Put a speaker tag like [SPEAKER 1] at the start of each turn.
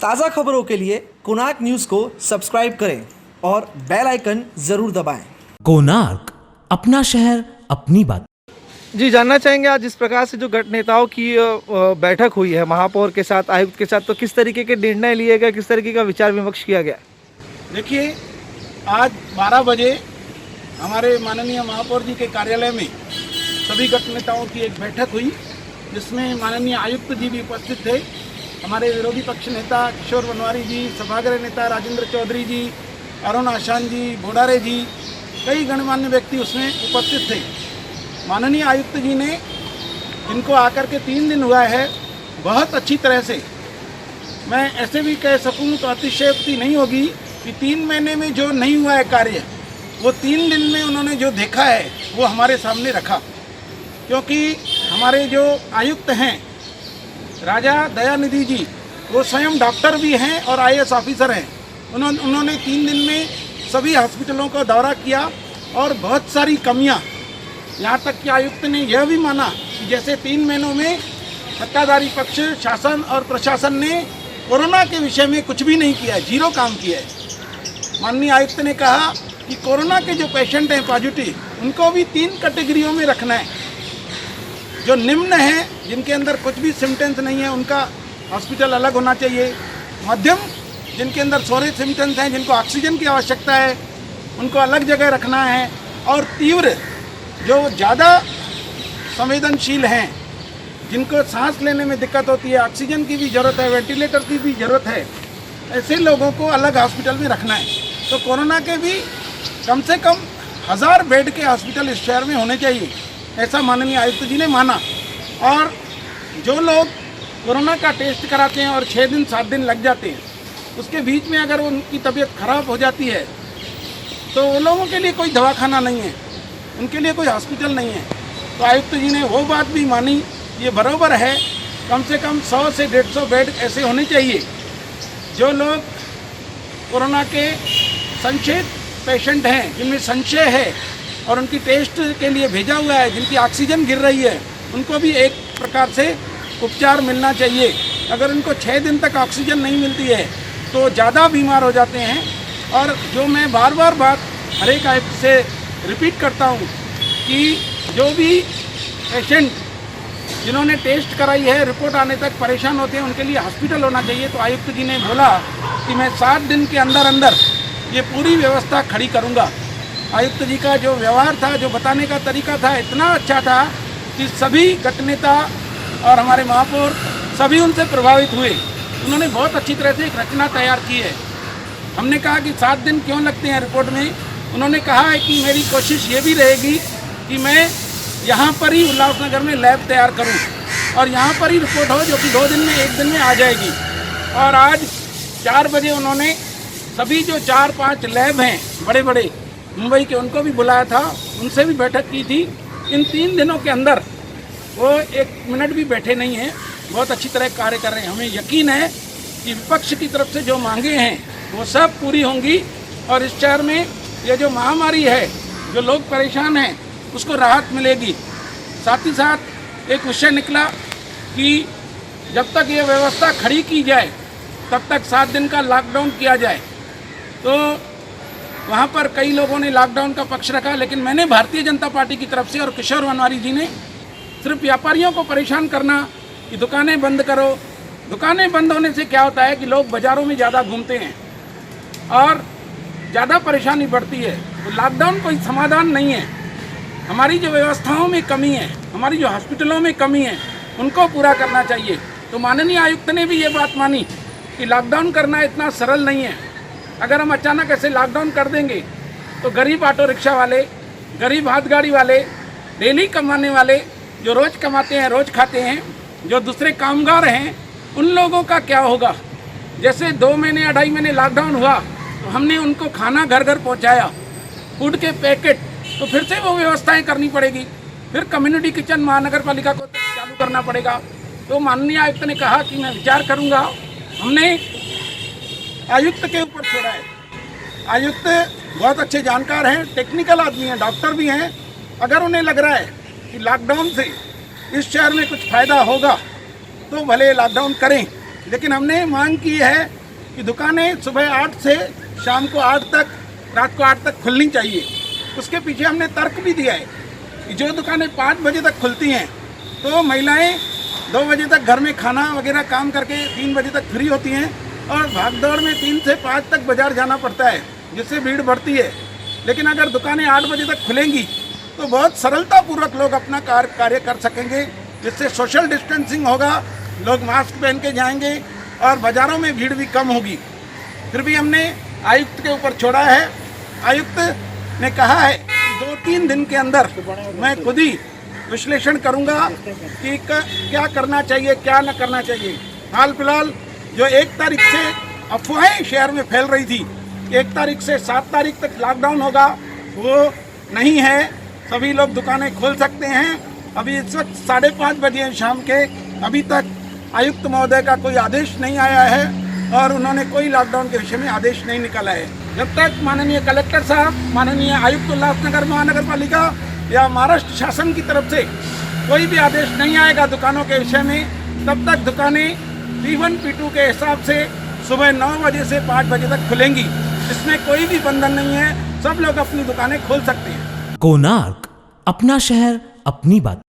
[SPEAKER 1] ताज़ा खबरों के लिए कोणार्क न्यूज़ को सब्सक्राइब करें और बेल आइकन ज़रूर दबाएं।
[SPEAKER 2] कोणार्क, अपना शहर अपनी बात।
[SPEAKER 3] जी, जानना चाहेंगे आज जिस प्रकार से जो नेताओं की बैठक हुई है महापौर के साथ, आयुक्त के साथ, तो किस तरीके के निर्णय लिए गए, किस तरीके का विचार विमर्श किया गया?
[SPEAKER 4] देखिए, आज 12 बजे हमारे माननीय महापौर जी के कार्यालय में सभी गट नेताओं की एक बैठक हुई, जिसमें माननीय आयुक्त जी भी उपस्थित थे। हमारे विरोधी पक्ष नेता किशोर वनवारी जी, सभागृह नेता राजेंद्र चौधरी जी, अरुण आशान जी, बोडारे जी, कई गणमान्य व्यक्ति उसमें उपस्थित थे। माननीय आयुक्त जी ने, जिनको आकर के 3 दिन हुआ है, बहुत अच्छी तरह से, मैं ऐसे भी कह सकूं तो अतिशयोक्ति नहीं होगी कि 3 महीने में जो नहीं हुआ है कार्य, वो 3 दिन में उन्होंने जो देखा है वो हमारे सामने रखा। क्योंकि हमारे जो आयुक्त हैं राजा दयानिधि जी, वो स्वयं डॉक्टर भी हैं और IAS ऑफिसर हैं। उन्होंने 3 दिन में सभी हॉस्पिटलों का दौरा किया और बहुत सारी कमियां, यहाँ तक कि आयुक्त ने यह भी माना कि जैसे 3 महीनों में सत्ताधारी पक्ष, शासन और प्रशासन ने कोरोना के विषय में कुछ भी नहीं किया है, जीरो काम किया है। माननीय आयुक्त ने कहा कि कोरोना के जो पेशेंट हैं पॉजिटिव, उनको भी 3 कैटेगरियों में रखना है। जो निम्न हैं, जिनके अंदर कुछ भी सिम्टम्स नहीं है, उनका हॉस्पिटल अलग होना चाहिए। मध्यम, जिनके अंदर सोरे सिम्टम्स हैं, जिनको ऑक्सीजन की आवश्यकता है, उनको अलग जगह रखना है। और तीव्र, जो ज़्यादा संवेदनशील हैं, जिनको सांस लेने में दिक्कत होती है, ऑक्सीजन की भी ज़रूरत है, वेंटिलेटर की भी ज़रूरत है, ऐसे लोगों को अलग हॉस्पिटल में रखना है। तो कोरोना के भी कम से कम 1000 बेड के हॉस्पिटल इस शहर में होने चाहिए, ऐसा माननीय आयुक्त जी ने माना। और जो लोग कोरोना का टेस्ट कराते हैं और 6 दिन 7 दिन लग जाते हैं, उसके बीच में अगर उनकी तबीयत खराब हो जाती है, तो वो लोगों के लिए कोई दवाखाना नहीं है, उनके लिए कोई हॉस्पिटल नहीं है। तो आयुक्त जी ने वो बात भी मानी, ये बराबर है, कम से कम 100 से 150 बेड ऐसे होने चाहिए। जो लोग कोरोना के संशयित पेशेंट हैं, जिनमें संशय है और उनकी टेस्ट के लिए भेजा हुआ है, जिनकी ऑक्सीजन गिर रही है, उनको भी एक प्रकार से उपचार मिलना चाहिए। अगर उनको 6 दिन तक ऑक्सीजन नहीं मिलती है तो ज़्यादा बीमार हो जाते हैं। और जो मैं बार बार बात हर एक आयुक्त से रिपीट करता हूँ कि जो भी पेशेंट जिन्होंने टेस्ट कराई है, रिपोर्ट आने तक परेशान होते हैं, उनके लिए हॉस्पिटल होना चाहिए। तो आयुक्त जी ने बोला कि मैं 7 दिन के अंदर अंदर ये पूरी व्यवस्था खड़ी करूँगा। आयुक्त जी का जो व्यवहार था, जो बताने का तरीका था, इतना अच्छा था कि सभी गट नेता और हमारे महापौर सभी उनसे प्रभावित हुए। उन्होंने बहुत अच्छी तरह से एक रचना तैयार की है। हमने कहा कि 7 दिन क्यों लगते हैं रिपोर्ट में, उन्होंने कहा है कि मेरी कोशिश ये भी रहेगी कि मैं यहाँ पर ही उल्लासनगर में लैब तैयार करूँ और यहाँ पर ही रिपोर्ट हो, जो कि 2 दिन में 1 दिन में आ जाएगी। और आज 4 बजे उन्होंने सभी जो 4-5 लैब हैं बड़े बड़े मुंबई के, उनको भी बुलाया था, उनसे भी बैठक की थी। इन 3 दिनों के अंदर वो 1 मिनट भी बैठे नहीं हैं, बहुत अच्छी तरह कार्य कर रहे हैं। हमें यकीन है कि विपक्ष की तरफ से जो मांगे हैं वो सब पूरी होंगी और इस शहर में ये जो महामारी है, जो लोग परेशान हैं, उसको राहत मिलेगी। साथ ही साथ एक विषय निकला कि जब तक ये व्यवस्था खड़ी की जाए तब तक 7 दिन का लॉकडाउन किया जाए। तो वहाँ पर कई लोगों ने लॉकडाउन का पक्ष रखा, लेकिन मैंने भारतीय जनता पार्टी की तरफ से और किशोर वनवारी जी ने सिर्फ व्यापारियों को परेशान करना कि दुकानें बंद करो। दुकानें बंद होने से क्या होता है कि लोग बाज़ारों में ज़्यादा घूमते हैं और ज़्यादा परेशानी बढ़ती है। तो लॉकडाउन कोई समाधान नहीं है। हमारी जो व्यवस्थाओं में कमी है, हमारी जो हॉस्पिटलों में कमी है, उनको पूरा करना चाहिए। तो माननीय आयुक्त ने भी ये बात मानी कि लॉकडाउन करना इतना सरल नहीं है। अगर हम अचानक ऐसे लॉकडाउन कर देंगे तो गरीब ऑटो रिक्शा वाले, गरीब हाथ गाड़ी वाले, डेली कमाने वाले, जो रोज़ कमाते हैं, रोज़ खाते हैं, जो दूसरे कामगार हैं, उन लोगों का क्या होगा? जैसे 2 महीने 2.5 महीने लॉकडाउन हुआ तो हमने उनको खाना घर घर पहुंचाया, फूड के पैकेट, तो फिर से वो व्यवस्थाएं करनी पड़ेगी। फिर कम्युनिटी किचन महानगर पालिका को चालू करना पड़ेगा। तो माननीय आयुक्त ने कहा कि मैं विचार करूँगा। हमने आयुक्त के ऊपर छोड़ा है। आयुक्त बहुत अच्छे जानकार हैं, टेक्निकल आदमी हैं, डॉक्टर भी हैं। अगर उन्हें लग रहा है कि लॉकडाउन से इस शहर में कुछ फ़ायदा होगा तो भले लॉकडाउन करें, लेकिन हमने मांग की है कि दुकानें सुबह 8 से शाम को 8 तक, रात को 8 तक खुलनी चाहिए। उसके पीछे हमने तर्क भी दिया है कि जो दुकानें 5 बजे तक खुलती हैं तो महिलाएं 2 बजे तक घर में खाना वगैरह काम करके 3 बजे तक फ्री होती हैं और भागदौड़ में 3 से 5 तक बाजार जाना पड़ता है, जिससे भीड़ बढ़ती है। लेकिन अगर दुकानें 8 बजे तक खुलेंगी तो बहुत सरलतापूर्वक लोग अपना कार्य कर सकेंगे, जिससे सोशल डिस्टेंसिंग होगा, लोग मास्क पहन के जाएंगे और बाज़ारों में भीड़ भी कम होगी। फिर भी हमने आयुक्त के ऊपर छोड़ा है। आयुक्त ने कहा है कि 2-3 दिन के अंदर मैं खुद ही विश्लेषण करूंगा कि क्या करना चाहिए, क्या न करना चाहिए। हाल फिलहाल जो 1 तारीख से अफवाहें शहर में फैल रही थी, 1 तारीख से 7 तारीख तक लॉकडाउन होगा, वो नहीं है। सभी लोग दुकानें खोल सकते हैं। अभी इस वक्त 5:30 बजे हैं शाम के, अभी तक आयुक्त महोदय का कोई आदेश नहीं आया है और उन्होंने कोई लॉकडाउन के विषय में आदेश नहीं निकाला है। जब तक माननीय कलेक्टर साहब, माननीय आयुक्त उल्लासनगर महानगर पालिका या महाराष्ट्र शासन की तरफ से कोई भी आदेश नहीं आएगा दुकानों के विषय में, तब तक दुकानें P1 P2 के हिसाब से सुबह 9 बजे से 5 बजे तक खुलेंगी। इसमें कोई भी बंधन नहीं है, सब लोग अपनी दुकानें खोल सकते हैं।
[SPEAKER 2] कोणार्क, अपना शहर अपनी बातें।